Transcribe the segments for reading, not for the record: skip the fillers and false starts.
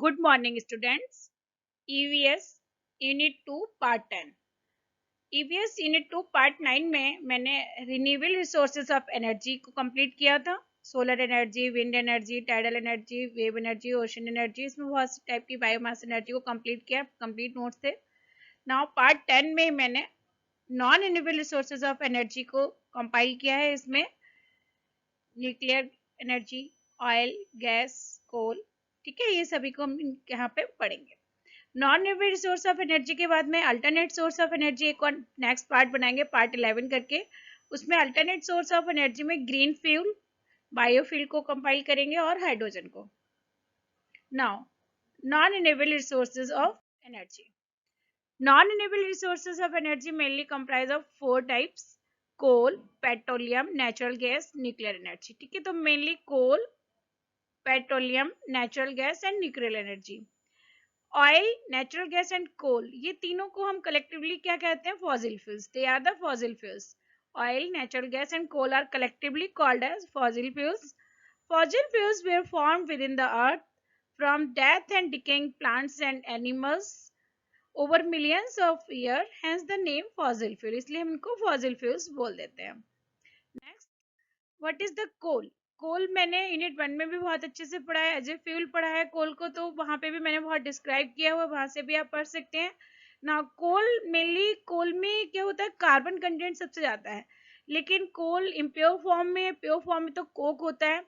Good morning students. EVS unit 2 part 10। EVS unit 2 part 9 में मैंने renewable resources of energy को complete किया था। Solar energy, wind energy, tidal energy, wave energy, ocean energy, इसमें बहुत सी type की biomass energy को कंप्लीट किया, कंप्लीट नोट्स थे। नाउ पार्ट 10 में मैंने non renewable resources of energy को कंपाइल किया है। इसमें न्यूक्लियर एनर्जी, ऑयल, गैस, कोल, ठीक है, ये सभी को हम यहाँ पे पढ़ेंगे। Non renewable resource of energy के बाद में अल्टरनेट सोर्स ऑफ एनर्जी एक और नेक्स्ट पार्ट बनाएंगे, पार्ट 11 करके। उसमें अल्टरनेट सोर्स ऑफ एनर्जी में ग्रीन फ्यूल, बायोफ्यूल को कंपाइल करेंगे और हाइड्रोजन को। Now non renewable resources of energy. Non renewable resources of energy mainly comprise of 4 types: coal, petroleum, natural gas, nuclear energy. ठीक है, तो mainly coal, petroleum, natural gas and nuclear energy. Oil, natural gas and coal, ये तीनों को हम collectively क्या कहते हैं? Fossil fuels. They are the fossil fuels. Oil, natural gas and coal are collectively called as fossil fuels. Fossil fuels were formed within the earth from death and decaying plants and animals over millions of years, hence the name fossil fuel. इसलिए हम इनको fossil fuels बोल देते हैं। Next, what is the coal? Coal मैंने unit 1 में भी बहुत अच्छे से पढ़ा है, एज ए फ्यूल पढ़ा है कोल को, तो वहां पे भी मैंने बहुत डिस्क्राइब किया हुआ, वहां से भी आप पढ़ सकते हैं ना। कोल मेनली, कोल में क्या होता है? कार्बन कंटेंट सबसे ज्यादा है, लेकिन कोल इम्प्योर फॉर्म में, प्योर फॉर्म में तो कोक होता है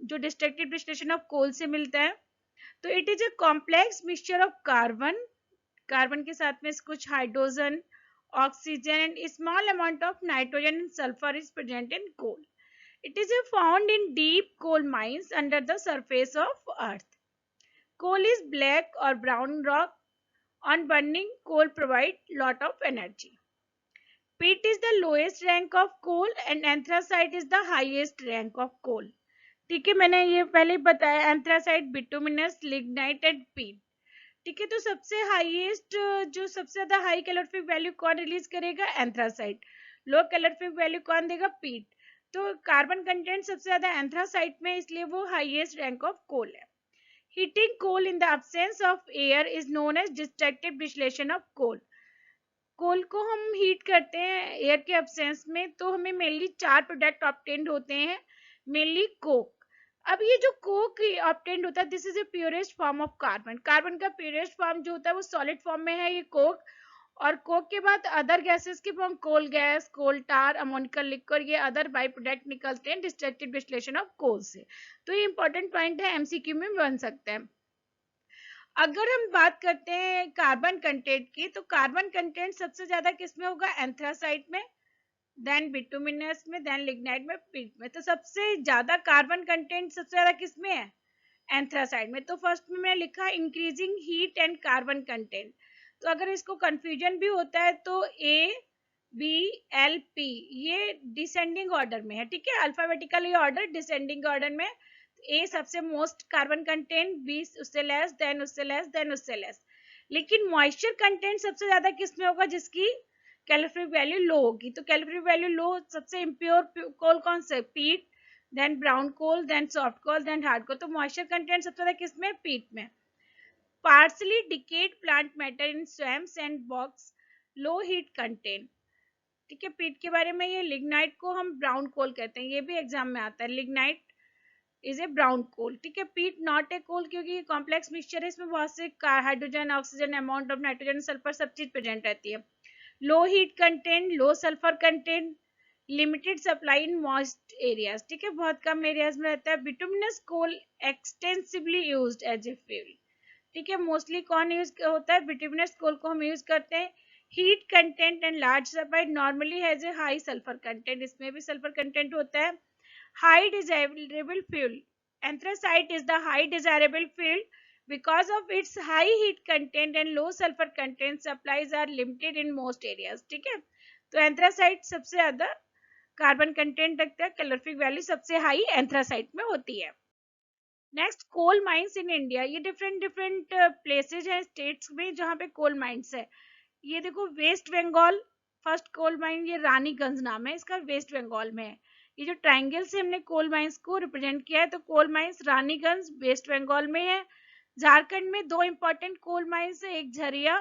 जो डिस्ट्रक्टिव डिस्टिलेशन ऑफ कोल से मिलता है। तो it is a complex mixture of carbon, carbon के साथ में कुछ hydrogen, oxygen and small amount of nitrogen and sulphur is present in coal. It is found in deep coal mines under the surface of earth. Coal is black or brown rock. On burning, coal provide lot of energy. Peat is the lowest rank of coal and anthracite is the highest rank of coal. ठीक है, मैंने ये पहले ही बताया, anthracite, bituminous, lignite and पीट। ठीक है, तो सबसे हाईएस्ट, जो सबसे ज्यादा हाई कैलोरीफिक वैल्यू कौन रिलीज करेगा? एंथ्रासाइट। लो कैलोरीफिक वैल्यू कौन देगा? पीट। तो कार्बन कंटेंट सबसे ज्यादा एंथ्रासाइट में, इसलिए वो हाईएस्ट रैंक ऑफ कोल है। Heating coal in the absence of air is known as destructive distillation of coal. Coal को हम हीट करते हैं एयर के एब्सेंस में, तो हमें मेनली 4 प्रोडक्ट ऑब्टेन्ड होते हैं, मेनली कोक। अब ये जो कोक ऑब्टेन्ड होता है, this is a purest form of carbon. Carbon का प्योरेस्ट फॉर्म जो होता है वो सॉलिड फॉर्म में है, ये कोक। और कोक के बाद अदर गैसेस की फॉर्म, कोल गैस, कोल टार, अमोनिकल लिक्विड, ये अदर बाई प्रोडक्ट निकलते हैं डिस्ट्रक्टिव डिस्टिलेशन ऑफ कोल से। तो ये इंपॉर्टेंट पॉइंट है, एमसीक्यू में बन सकता है। अगर हम बात करते हैं कार्बन कंटेंट की, तो कार्बन कंटेंट सबसे ज्यादा किसमें होगा? एंथ्रासाइट में, देन बिटुमिनस में, देन लिग्नाइट में, पीट में। तो सबसे ज्यादा कार्बन कंटेंट सबसे ज्यादा किसमें है? एंथ्रासाइड में। तो फर्स्ट में मैंने लिखा increasing heat and carbon content. तो अगर इसको कंफ्यूजन भी होता है तो ए बी एल पी, ये डिसेंडिंग ऑर्डर में है। ठीक है, अल्फाबेटिकली ऑर्डर, डिसेंडिंग ऑर्डर में। ए सबसे मोस्ट कार्बन कंटेंट, बी उससे लेस, देन उससे लेस, देन उससे लेस। लेकिन मॉइस्चर कंटेंट सबसे ज्यादा किसमें होगा? जिसकी कैलोरीफिक वैल्यू लो होगी। तो कैलोरीफिक वैल्यू लो सबसे इम्प्योर कोल कौन से? Peat, then brown coal, then soft coal, then hard coal. तो मॉइस्चर कंटेंट सबसे ज्यादा किसमें? पीट में। Partially decayed plant matter in swamps and bogs, low heat content. ठीक है, पीट के बारे में, ये लिग्नाइट को हम ब्राउन कोल कहते हैं, ये भी एग्जाम में आता है। लिग्नाइट इज ए ब्राउन कोल। ठीक है, पीट नॉट ए कोल, क्योंकि ये कॉम्प्लेक्स मिक्सचर है, इसमें बहुत से hydrogen, oxygen, amount of nitrogen, sulphur, सब चीज प्रेजेंट रहती है। Low heat content, low sulphur content, limited supply in moist areas. ठीक है, बहुत कम एरियाज में रहता है। Bituminous coal extensively used as a fuel. ठीक है, मोस्टली कौन यूज होता है? बिटुमिनस कोल को हम यूज करते हैं। Heat content and large supply, normally has a high sulphur content, इसमें भी सल्फर कंटेंट होता है। High desirable fuel, anthracite is the high desirable fuel because of its high heat content and low sulfur content. Supplies are limited in most areas. ठीक है, तो anthracite सबसे ज्यादा carbon content रखता है, कैलोरीफिक वैल्यू सबसे हाई एंथ्रासाइट में होती है। Next, coal mines in India. ये डिफरेंट डिफरेंट प्लेसेज हैं स्टेट्स में जहाँ पे कोल माइंस है। ये देखो, West Bengal first coal mine, ये रानीगंज नाम है इसका, वेस्ट बंगाल में है। ये जो ट्रायंगल से हमने कोल माइंस को रिप्रेजेंट किया है, तो coal mines Raniganj West Bengal में है। झारखंड में दो इंपॉर्टेंट कोल माइंस है, एक झरिया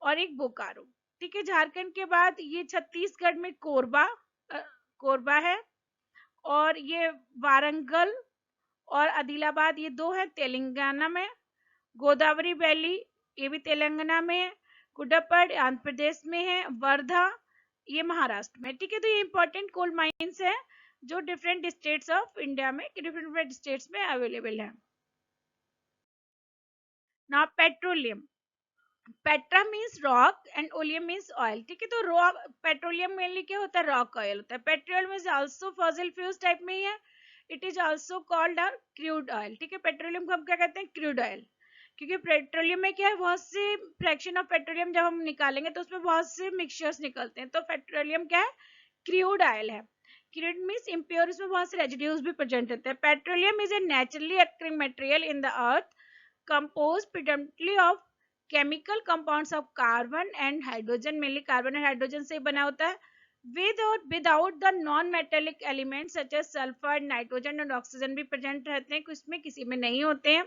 और एक बोकारो। ठीक है, झारखंड के बाद ये छत्तीसगढ़ में कोरबा है, और ये वारंगल और आदिलाबाद, ये दो है तेलंगाना में। गोदावरी वैली, ये भी तेलंगाना में है। कुड्डापड़ आंध्र प्रदेश में है। वर्धा ये महाराष्ट्र में। ठीक है, तो ये इंपॉर्टेंट कोल माइंस है जो डिफरेंट स्टेट्स ऑफ इंडिया में, डिफरेंट स्टेट्स में अवेलेबल है। Now petroleum, Petra means rock and oleum means oil. ठीक है, तो रॉक पेट्रोलियम मेनली क्या होता है, रॉक ऑयल होता है। Petrol means also fossil fuels type में ही है, it is also called a crude oil. ठीक है, पेट्रोलियम को हम क्या कहते हैं, क्रूड ऑयल, क्योंकि पेट्रोलियम में क्या है, बहुत से फ्रैक्शन ऑफ पेट्रोलियम जब हम निकालेंगे तो उसमें बहुत से मिक्सचर्स निकलते हैं, तो पेट्रोलियम क्या है, क्रूड ऑयल है। क्रूड मीन्स इम्प्योर, उसमें बहुत से रेजिड्यूज भी प्रेजेंट होते हैं। Petroleum is a naturally occurring material in the earth, composed predominantly of chemical compounds of carbon and hydrogen, mainly carbon and hydrogen से बना होता है, without the non metallic elements such as sulfur, nitrogen and oxygen भी present रहते हैं, कुछ में किसी में नहीं होते हैं।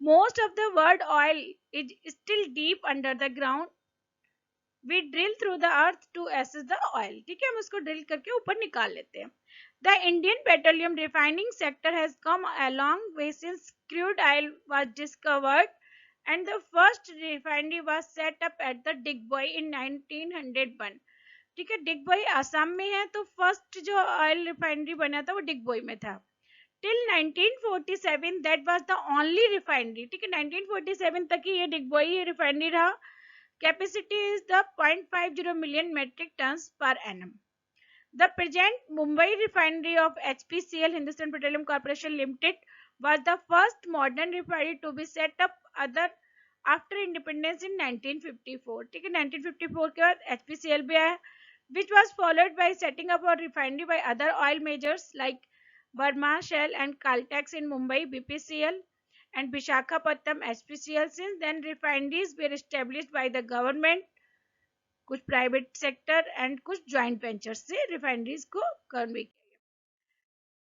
most of the world oil is still deep under the ground, we drill through the earth to assess the oil। ठीक है, हम उसको ड्रिल करके ऊपर निकाल लेते हैं। The Indian petroleum refining sector has come a long way since crude oil was discovered, and the first refinery was set up at the Digboi in 1901। ठीक है, डिगबोई आसाम में है, तो फर्स्ट जो ऑयल रिफाइनरी बना था वो डिगबोई में था। Till 1947 that was the only refinery. ठीक है, 1947 तक ही ये डिगबोई रिफाइनरी रहा। Capacity is the 0.50 million metric tons per annum। The present Mumbai refinery of HPCL Hindustan Petroleum Corporation Limited was the first modern refinery to be set up other after independence in 1954। ठीक है, 1954 के बाद HPCL भी आया, which was followed by setting up a refinery by other oil majors like Burma Shell and Caltex in Mumbai, BPCL, and Visakhapatnam, HPCL। Since then, refineries were established by the government, कुछ private sector and कुछ joint venture से refineries को convey किया।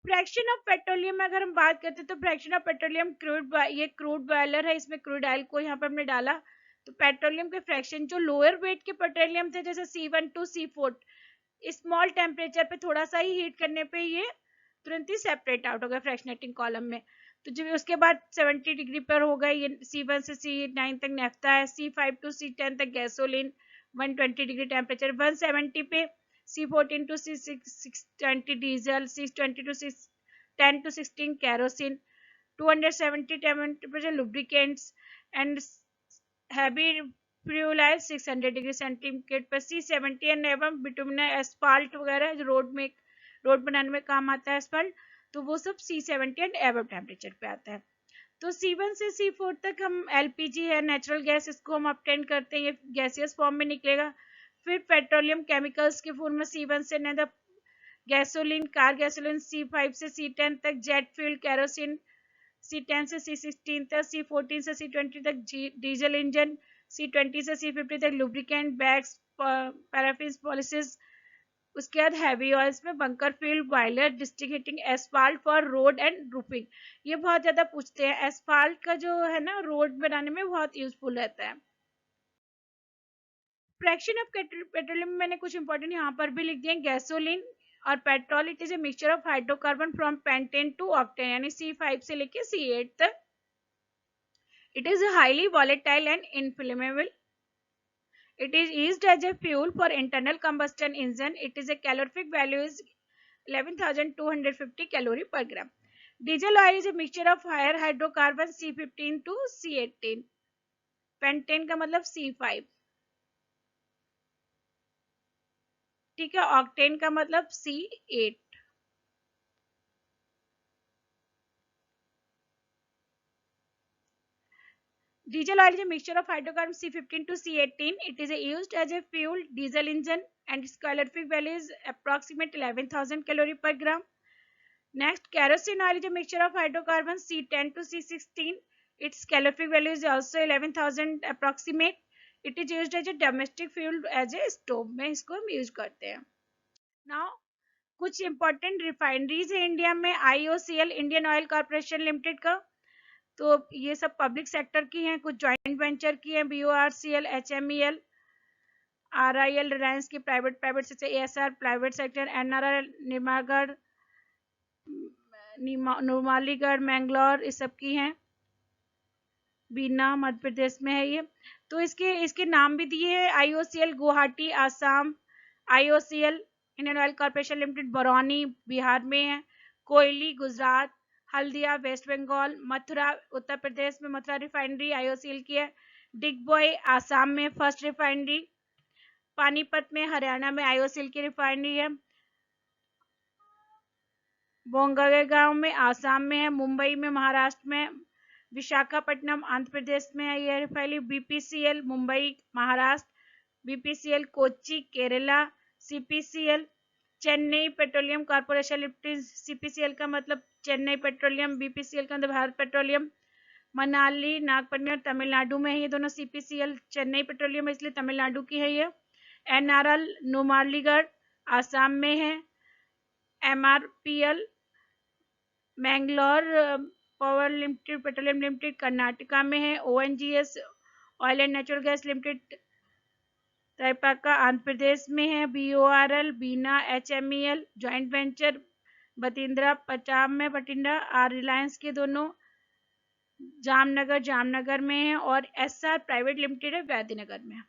Fraction of petroleum में अगर हम बात करते हैं तो फ्रैक्शन ऑफ पेट्रोलियम क्रूड, ये क्रूड बॉयलर है, इसमें क्रूड ऑयल को यहाँ पे हमने डाला, तो पेट्रोलियम के फ्रैक्शन जो लोअर वेट के पेट्रोलियम थे जैसे C1 to C4, small temperature पे थोड़ा सा ही हीट करने पे ये तुरंत ही सेपरेट आउट हो गया फ्रैक्शनेटिंग कॉलम में। तो जब उसके बाद 70 डिग्री पर हो गए ये, C1 से C9 तक नेफ्था है, C5 टू C10 तक गैसोलीन, 120 डिग्री टेम्परेचर, 170 पे C14 to C620 diesel, C20 to C10 to 16 kerosene, 270 temperature lubricants and heavy fuel oil 600 degree centigrade पर। C70 एवं बिटुमिनस एस्फाल्ट वगैरह जो रोड बनाने में काम आता है एस्फाल्ट, तो वो सब C70 एंड एवं टेम्परेचर पे आता है। तो C1 से C4 तक हम LPG है, नेचुरल गैस, इसको हम ऑब्टेन करते हैं, ये गैसियस फॉर्म में निकलेगा। फिर पेट्रोलियम केमिकल्स के फॉर्म में C1 से गैसोलीन, कार गैसोलीन, C5 से C10 तक जेट फ्यूल केरोसिन, C10 से C16 तक, C14 से C20 तक डीजल इंजन, C20 से C50 तक लुब्रिकेंट, बैग्स, पैराफिन, पॉलिसिस। उसके बाद हैवी ऑयल्स में bunker fuel, boiler, district heating, asphalt for road and roofing. ये बहुत ज्यादा पूछते हैं, एस्फाल्ट का जो है ना रोड बनाने में बहुत यूजफुल रहता है। फ्रैक्शन ऑफ पेट्रोलियम में मैंने कुछ इंपॉर्टेंट यहाँ पर भी लिख दिए, गैसोलीन और petrol, it is a mixture of hydrocarbon from pentane two octane, यानी C5 से लेके C8 तक। It is highly volatile and inflammable. It is used as a fuel for internal combustion engine. It is a calorific value is 11,250 calorie per gram. Diesel oil is a mixture of higher hydrocarbon C15 to C18. Pentane का मतलब C5। ठीक है, octane का मतलब C8। Diesel oil is a mixture of hydrocarbons C15 to C18. It is used as a fuel diesel engine and its calorific value is approximately 11,000 calorie per gram. Next, kerosene oil is a mixture of hydrocarbons C10 to C16. Its calorific value is also 11,000 approximate. It is used as a domestic fuel as a stove में इसको हम use करते हैं। Now, कुछ important refineries है India में, IOCL Indian oil corporation limited का, तो ये सब पब्लिक सेक्टर की हैं, कुछ जॉइंट वेंचर की हैं, BORCL, HMEL, RIL रिलायंस की प्राइवेट से ASR प्राइवेट सेक्टर, NRL निर्मागढ़, नुमालीगढ़, मैंगलोर, इस सब की हैं, बीना मध्य प्रदेश में है ये। तो इसके इसके नाम भी दिए हैं, IOCL Guwahati Assam, IOCL Indian oil corporation limited Barauni Bihar में है, कोयली गुजरात, हल्दिया वेस्ट बंगाल, मथुरा उत्तर प्रदेश में मथुरा रिफाइनरी IOCL की है, डिगबोई आसाम में फर्स्ट रिफाइनरी, पानीपत में हरियाणा में IOCL की रिफाइनरी है, बोंगईगांव में आसाम में है, मुंबई में महाराष्ट्र में, विशाखापट्टनम आंध्र प्रदेश में है ये refinery, BPCL Mumbai Maharashtra, BPCL Kochi Kerala, CPCL Chennai petroleum corporation limited, CPCL का मतलब चेन्नई पेट्रोलियम, BPCL का मतलब भारत पेट्रोलियम, मनाली नागपट्टिनम तमिलनाडु में है ये दोनों, CPCL चेन्नई पेट्रोलियम इसलिए तमिलनाडु की है ये, NRL नुमालीगढ़ आसाम में है, MRPL Mangalore power limited petroleum limited Karnataka में है, ONGS oil and natural gas limited रायपाका आंध्र प्रदेश में है, BORL Bina HMEL joint venture बतिंद्रा पचाम में बठिंडा और रिलायंस के दोनों जामनगर में है, और SR प्राइवेट लिमिटेड है वैद्यनगर में।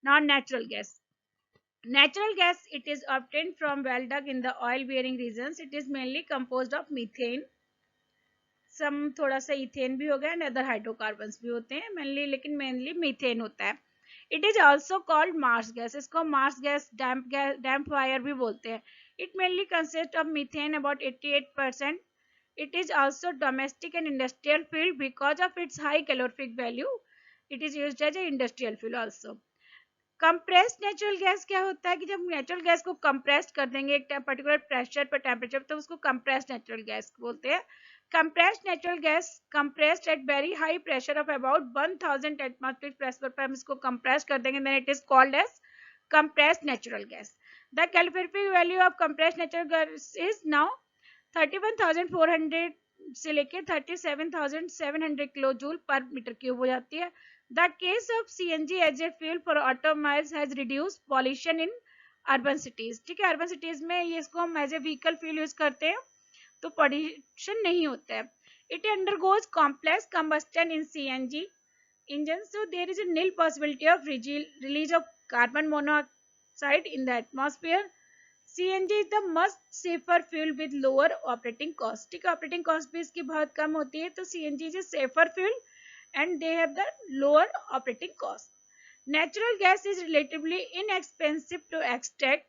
Now natural gas. Natural gas, it is obtained from well dug in the oil bearing regions. It is mainly composed of methane, सम थोड़ा सा इथेन भी हो गया एंड अदर हाइड्रोकार्बन्स भी होते हैं मेनली, लेकिन मेनली मीथेन होता है। It is also called marsh gas, इसको मार्स गैस, डैम्प फायर भी बोलते हैं। It mainly consist of methane about 88%. It is also domestic and industrial fuel because of its high calorific value. It is used as a industrial fuel also. Compressed natural gas क्या होता है कि जब natural gas को compress कर देंगे एक particular pressure पर टेम्परेचर, तो उसको कंप्रेस्ड नेचुरल गैस बोलते हैं। Compressed natural gas compressed at very high pressure of about 1000 atmospheric pressure पर हम इसको कंप्रेस कर देंगे, then it is called as compressed natural gas. The calorific value of compressed natural gas is now 31,400 से लेके 37,700 kilo joule per metre cube हो जाती है। The case of CNG as a fuel for automobiles has reduced pollution in urban cities. ठीक है, urban cities में ये इसको हम as a vehicle fuel use करते हैं तो पॉल्यूशन नहीं होता है। It undergoes complex combustion in CNG engines, so there is a nil possibility of release of carbon monoxide in the atmosphere. CNG is the much safer fuel with lower operating cost. ठीक है, operating cost भी इसकी बहुत कम होती है, तो CNG is a safer fuel and they have the lower operating cost. Natural gas is relatively inexpensive to extract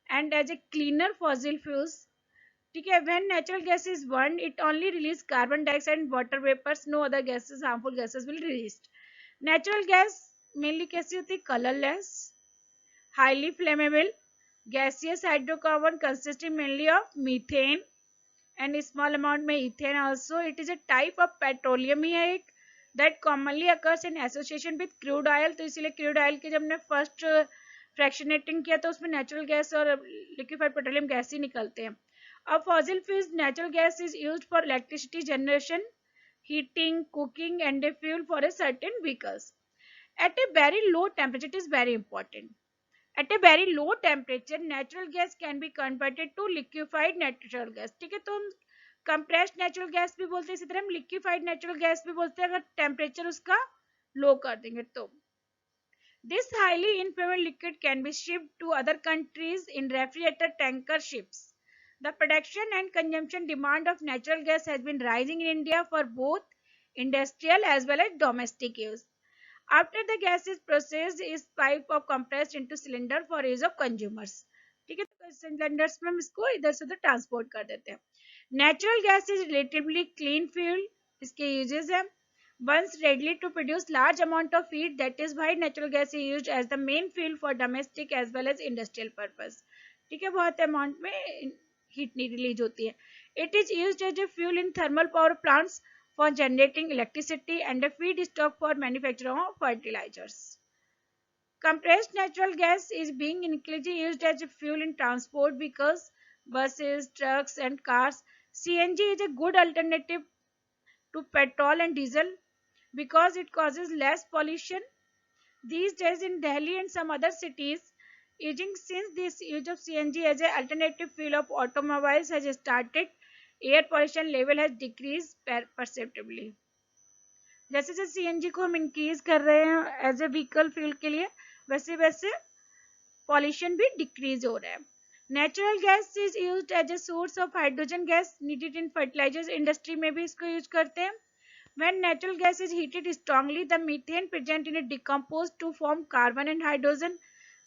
and as a cleaner fossil fuels. ठीक है, when natural gas is burned, it only release carbon dioxide and water vapors. No other gases, harmful gases will released. Natural gas mainly कैसी होती है? Colorless, highly flammable, gaseous hydrocarbon consisting mainly of methane and small amount में ethane also. It is a type of petroleum ही है एक, that commonly occurs in association with crude oil. तो इसीलिए crude oil के जब हमने फर्स्ट फ्रैक्शनेटिंग किया तो उसमें नेचुरल गैस और लिक्विफाइड पेट्रोलियम गैस ही निकलते हैं। अब fossil fuels natural gas is used for electricity generation, heating, cooking and a fuel for a certain vehicles. At a very low temperature, it is very important. At a very low temperature, natural gas can be converted to liquefied natural gas. ठीक है, तो हम compressed natural gas भी बोलते हैं, इसी तरह हम लिक्विफाइड नेचुरल गैस भी बोलते हैं अगर टेम्परेचर उसका लो कर देंगे तो। This highly inflammable liquid can be shipped to other countries in refrigerator tanker ships. The production and consumption demand of natural gas has been rising in India for both industrial as well as domestic use. After the gas is processed, is pipe of compressed into cylinder for use of consumers. ठीक है, तो cylinders में हम इसको इधर से उधर transport कर देते हैं। Natural gas is relatively clean fuel, इसके यूजेस है। Once readily to produce large amount of heat, that is why natural gas is used as the main fuel for domestic as well as industrial purpose. ठीक है, बहुत amount में heat नहीं release होती है। It is used as a fuel in thermal power plants for generating electricity and a feedstock for manufacturing of fertilizers. Compressed natural gas is being increasingly used as a fuel in transport vehicles, buses, trucks and cars. CNG is a good alternative to petrol and diesel because it causes less pollution. These days in Delhi and some other cities, aging since this use of CNG as an alternative fuel of automobiles has started, air pollution level has decreased perceptibly. जैसे जैसे CNG को हम increase कर रहे हैं as a vehicle fuel के लिए, वैसे वैसे पॉल्यूशन भी डिक्रीज हो रहा है. Natural gas is used as a source of hydrogen gas needed in fertilizers industry में भी इसको यूज करते हैं. When natural gas is heated strongly, the methane present in it decomposes to form carbon and hydrogen.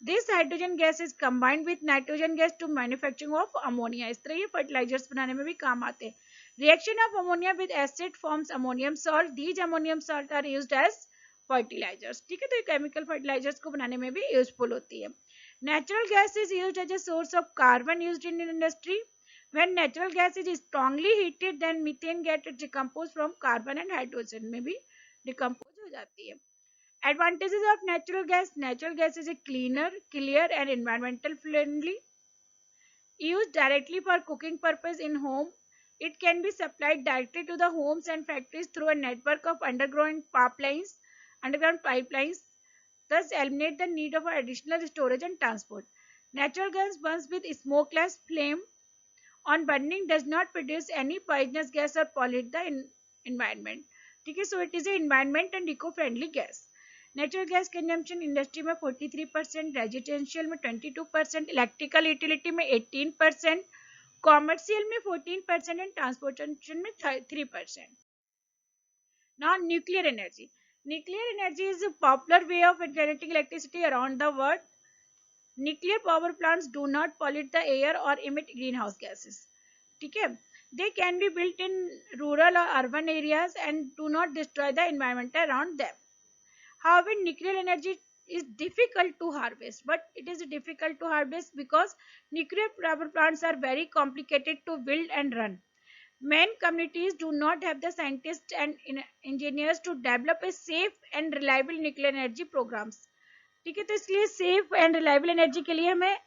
This hydrogen gas is combined with nitrogen gas to manufacturing of ammonia. इस तरह ये fertilizers बनाने में भी काम आते हैं. Reaction of ammonia with acid forms ammonium salt. These ammonium salt are used as fertilizers. ठीक है, तो ये chemical fertilizers को बनाने में भी useful होती है. Natural gas is used as a source of carbon used in industry. When natural gas is strongly heated, then methane gets decomposed from carbon and hydrogen में भी decompose हो जाती है. Advantages of natural gas. Natural gas is a cleaner, clear and environmental friendly. Used directly for cooking purpose in home. It can be supplied directly to the homes and factories through a network of underground pipelines, thus eliminate the need of additional storage and transport. Natural gas burns with smokeless flame on burning, does not produce any poisonous gas or pollute the environment. ठीक है, so it is a environment and eco-friendly gas. Natural gas consumption industry में 43%, residential में 22%, electrical utility में 18%, commercial में 14% and transportation में 3%. Now nuclear energy. Nuclear energy is a popular way of generating electricity around the world. Nuclear power plants do not pollute the air or emit greenhouse gases. ठीक है, they can be built in rural or urban areas and do not destroy the environment around them. However, nuclear energy is difficult to harvest, but it is difficult to harvest because nuclear power plants are very complicated to build and run. Many communities do not have the scientists and engineers to develop a safe and reliable nuclear energy programs. ठीक है, तो इसलिए safe and reliable energy के लिए हमें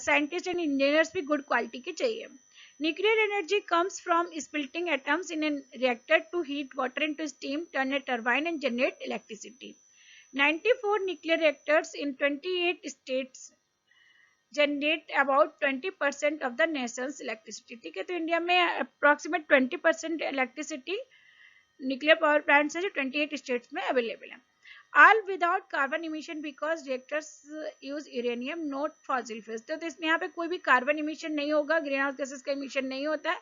scientist and engineers भी good quality के चाहिए. Nuclear energy comes from splitting atoms in an reactor to heat water into steam, turn a turbine and generate electricity. 94 nuclear reactors in 28 states generate about 20% of the nation's electricity. ठीक है, तो India में approximate 20% electricity nuclear power plants है जो 28 states में available है. All without carbon emission because reactors use uranium, not fossil fuels. तो इसमें यहाँ पे कोई भी कार्बन इमिशन नहीं होगा, ग्रीन हाउस गैसेस का इमिशन नहीं होता है,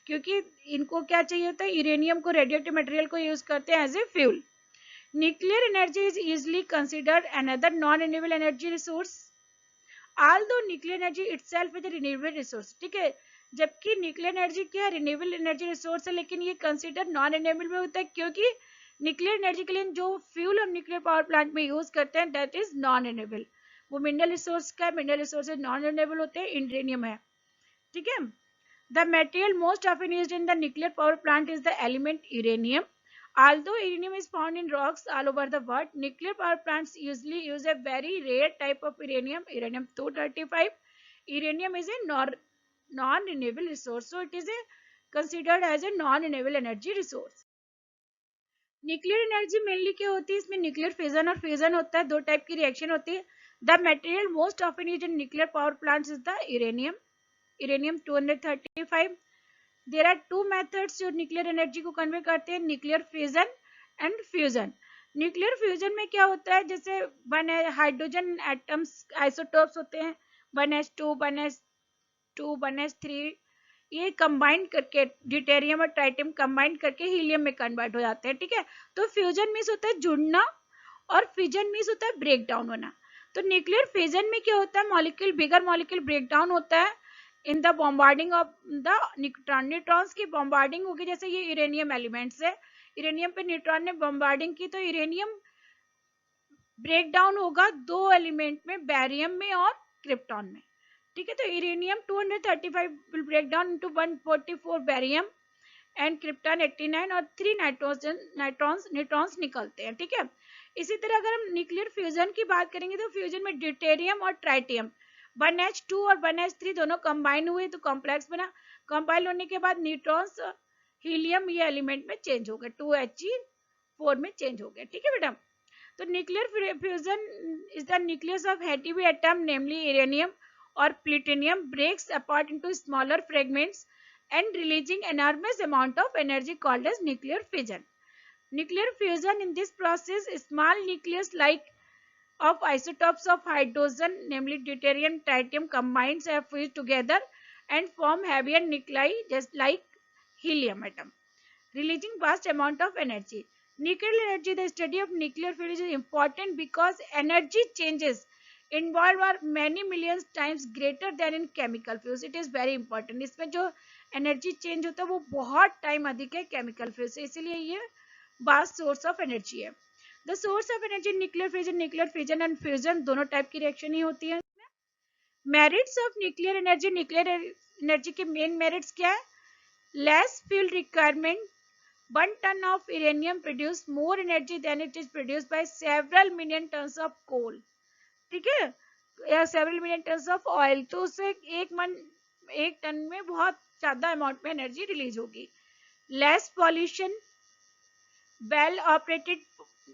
क्योंकि इनको क्या चाहिए होता है, यूरेनियम को, रेडियोएक्टिव मटेरियल को यूज करते हैं as a fuel. Nuclear energy is easily considered another non renewable energy resource. although nuclear energy itself is a renewable resource. ठीक है, जबकि न्यूक्लियर एनर्जी क्या है, रिन्यूएबल एनर्जी रिसोर्स है, लेकिन ये कंसिडर नॉन रिन्यूएबल में होता है क्योंकि न्यूक्लियर एनर्जी के लिए जो फ्यूल हम न्यूक्लियर पावर प्लांट में यूज करते हैं दैट इज नॉन रिन्यूएबल. वो मिनरल रिसोर्स का, मिनरल रिसोर्सेज नॉन रिन्यूएबल होते हैं, यूरेनियम है. ठीक है, the material most often used in the nuclear power plant is the element uranium. Although uranium is found in rocks all over the world, nuclear power plants usually use a very rare type of uranium, uranium-235. Uranium is a non-renewable resource, so it is considered as a non-renewable energy resource. Nuclear energy mainly क्या होती है, इसमें nuclear fission और fusion होता है, दो type की reaction होती है. The material most often used in nuclear power plants is the uranium-235. There are two methods जो न्यूक्लियर एनर्जी को कन्वे करते हैं, nuclear fission and fusion. Nuclear fusion में क्या होता है, जैसे वन हाइड्रोजन एटम्स आइसोटोप्स होते हैं, 1s2 1s2 1s3, ये कंबाइन करके ड्यूटेरियम और ट्राइटियम कंबाइन करके हीलियम में कन्वर्ट हो जाते हैं. ठीक है, तो फ्यूजन मीन्स होता है जुड़ना और फिजन मीन्स होता है ब्रेक डाउन होना. तो न्यूक्लियर फिजन में क्या होता है, molecule, bigger molecule break down होता है in the bombarding of the neutron. Neutrons की बॉम्बार्डिंग होगी, जैसे ये यूरेनियम एलिमेंट्स है, यूरेनियम पे न्यूट्रॉन ने बॉम्बार्डिंग की तो यूरेनियम ब्रेक डाउन होगा दो एलिमेंट में, बैरियम में और क्रिप्टॉन में. ठीक है, तो uranium 235 will break down into 144 barium and krypton 89 और 3 न्यूट्रॉन्स निकलते हैं. ठीक है, इसी तरह अगर हम न्यूक्लियर फ्यूजन की बात करेंगे तो फ्यूजन में ड्यूटेरियम और ट्राइटियम 1s2 और 1s3 दोनों कंबाइन हुए तो कॉम्प्लेक्स बना. कंपाइल होने के बाद न्यूट्रॉन्स हीलियम ये एलिमेंट में चेंज हो गए, 2He4 में चेंज हो गया, ठीक है बेटा। तो nuclear fusion is the nucleus of heavy atom namely uranium or plutonium breaks apart into smaller fragments and releasing enormous amount of energy called as nuclear fission. Nuclear fusion in this process, small nucleus like of isotopes of hydrogen, namely deuterium, tritium combines are fused together and form heavier nuclei just like helium atom, releasing vast amount of energy. Nuclear energy, the study of nuclear fusion is important because energy changes involved are many millions times greater than in chemical fuse. It is very important. इसमें जो energy change होता है वो बहुत time अधिक है chemical fuse से, इसीलिए ये vast source of energy है. The source of energy in nuclear fission and fusion दोनों type की reaction ही होती है. Merits of nuclear energy के main merits क्या है? Less fuel requirement. 1 ton of uranium produce more energy than it is produced by several million tons of coal. ठीक है, या several million tons of oil. तो उससे एक टन में बहुत ज्यादा अमाउंट में एनर्जी रिलीज होगी. Less pollution. Well operated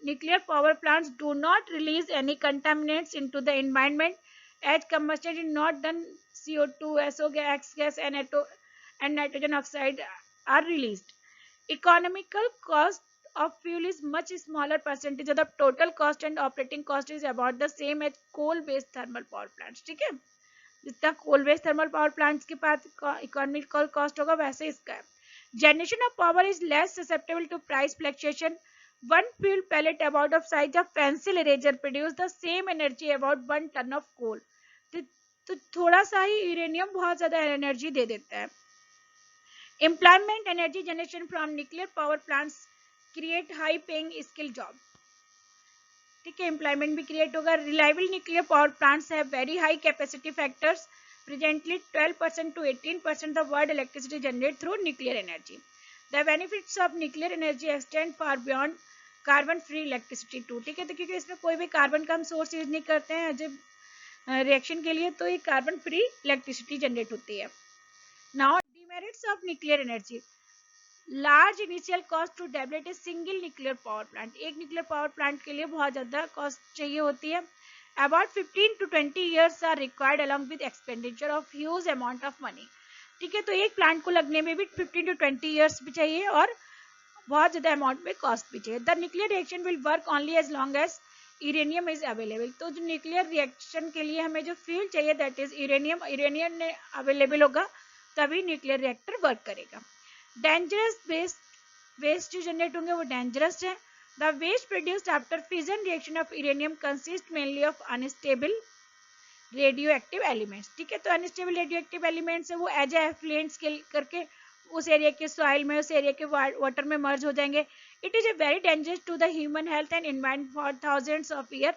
nuclear power plants do not release any contaminants into the environment as combustion is not done. CO2, SO gas and nitrogen oxide are released. Economical cost of fuel is much smaller percentage of the total cost and operating cost is about the same as coal based thermal power plants. ठीक है, जितना coal based thermal power plants के पास economical cost होगा वैसे इसका है. Generation of power is less susceptible to price fluctuation. One fuel pellet about of size of pencil eraser produce the same energy about 1 ton of coal. तो थोड़ा सा ही uranium बहुत ज्यादा एनर्जी दे देता है. Employment energy generation from nuclear power plants create high paying skill job. ठीक है, employment भी क्रिएट होगा. Reliable nuclear power plants have very high capacity factors. Presently 12% to 18% of world electricity generated through nuclear energy. The benefits of nuclear energy extend far beyond carbon free electricity too. ठीक है, तो क्योंकि इसमें कोई भी carbon का हम source use नहीं करते हैं जब रिएक्शन के लिए, तो ये कार्बन फ्री इलेक्ट्रिसिटी जनरेट होती है. Now demerits of nuclear energy. Large initial cost to develop a single nuclear power plant. एक न्यूक्लियर पावर प्लांट के लिए बहुत ज्यादा कॉस्ट चाहिए होती है. About 15 to 20 years are required along with expenditure of huge amount of money. ठीक है, तो एक प्लांट को लगने में भी 15 to 20 years भी चाहिए और बहुत ज्यादा अमाउंट में कॉस्ट भी चाहिए. The nuclear reaction will work only as long as uranium is available. तो जो न्यूक्लियर रिएक्शन के लिए हमें जो फ्यूल चाहिए दैट इज यूरेनियम अवेलेबल होगा तभी न्यूक्लियर रिएक्टर वर्क करेगा. डेंजरस वेस्ट जो जनरेट होंगे वो डेंजरस है. The waste produced after fission reaction of uranium consists mainly of unstable radioactive elements. ठीक है, तो unstable radioactive elements है वो एज एफ्लुएंट्स करके उस एरिया के सॉइल में, उस एरिया के वाटर में मर्ज हो जाएंगे. It is a very dangerous to the human health and environment for thousands of year.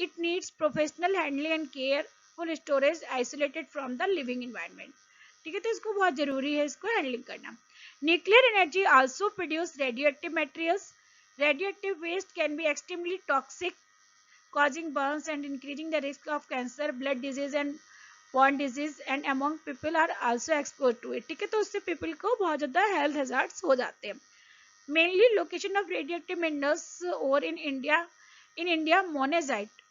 It needs professional handling and careful storage isolated from the living environment. ठीक है, तो इसको बहुत जरूरी है इसको हैंडलिंग करना. Nuclear energy also produce radioactive materials. Radioactive waste can be extremely toxic, causing burns and increasing the risk of cancer, blood disease and bone disease, and among people are also exposed to it. ठीक है, तो उससे people को बहुत ज़्यादा health hazards हो जाते हैं. Mainly location of radioactive minerals ore in India monazite.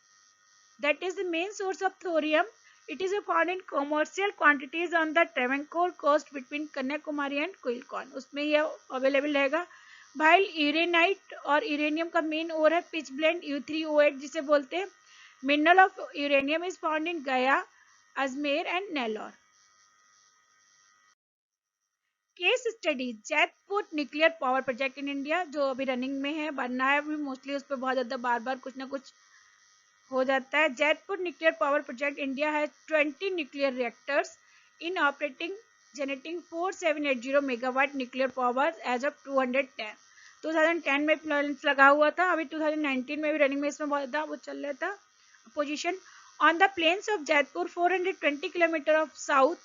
That is the main source of thorium. It is found in commercial quantities on the Travancore coast between Kanyakumari and Quilcon. उसमें ये available रहेगा. भाई यूरेनाइट और uranium का main ओर है pitch blend U3O8 जिसे बोलते हैं. Mineral of uranium is found in Gaya, Ajmer and Nellore. Case study Jaitapur nuclear power project in India जो अभी रनिंग में है, बनना है अभी मोस्टली, उस पर बहुत ज्यादा बार बार कुछ ना कुछ हो जाता है. Jaitapur nuclear power project India है 20 nuclear reactors in operating generating 4780 megawatt nuclear power as of 2010 में प्लांट लगा हुआ था. अभी 2019 में भी रनिंग में इसमें बहुत ज़्यादा वो चल रहा था. Position on the plains of Jaitapur 420 kilometre of south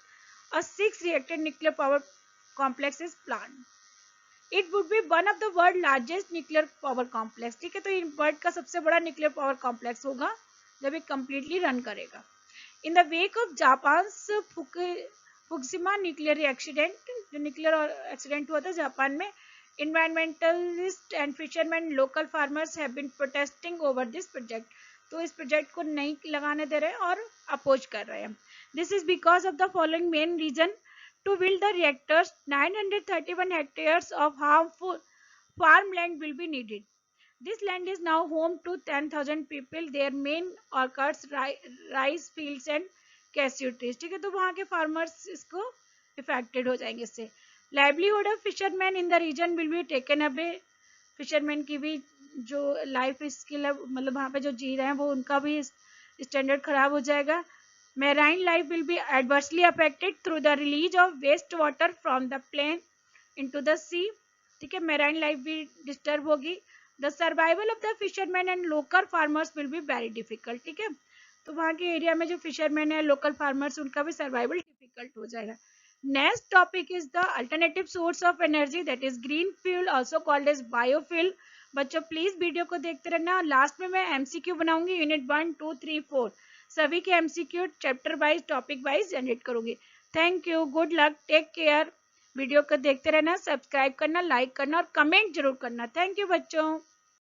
a 6 reactor nuclear power complex is planned. It would be one of the world largest nuclear power complex. ठीक है, तो ये वर्ल्ड का सबसे बड़ा न्यूक्लियर पावर कॉम्प्लेक्स होगा जब ये कंप्लीटली रन करेगा. In the wake of Japan's Fukushima nuclear accident, जो न्यूक्लियर एक्सीडेंट हुआ था जापान में, environmentalists and fishermen, local farmers have been protesting over this project. तो इस प्रोजेक्ट को नहीं लगाने दे रहे हैं और अपोज कर रहे हैं. This is because of the following main reason. To build the reactors, 931 hectares of harmful farmland will be needed. This land is now home to 10,000 people. Their main orchards, rice fields and cashew trees. ठीक है, तो वहाँ के farmers इसको affected हो जाएंगे इससे. Livelihood of fisherman in the region will be taken away. Fisherman की भी जो लाइफ स्किल है, मतलब वहाँ पे जो जी रहे हैं वो उनका भी स्टैंडर्ड खराब हो जाएगा. Marine life will be adversely affected through the release of wastewater from the plain into the sea. ठीक है, मेराइन लाइफ भी डिस्टर्ब होगी. The survival of the fisherman and local farmers will be very difficult. ठीक है, तो वहाँ के area में जो फिशरमैन है, लोकल फार्मर्स, उनका भी सर्वाइवल डिफिकल्ट हो जाएगा. Next topic is the alternative source of energy, that is green fuel, also called as biofuel. बच्चों प्लीज वीडियो को देखते रहना. लास्ट में मैं एमसीक्यू बनाऊंगी, यूनिट 1, 2, 3, 4 सभी के MCQ chapter wise, topic wise generate करूंगी. Thank you, good luck, take care. Video को देखते रहना, सब्सक्राइब करना, लाइक करना और कमेंट जरूर करना. थैंक यू बच्चों.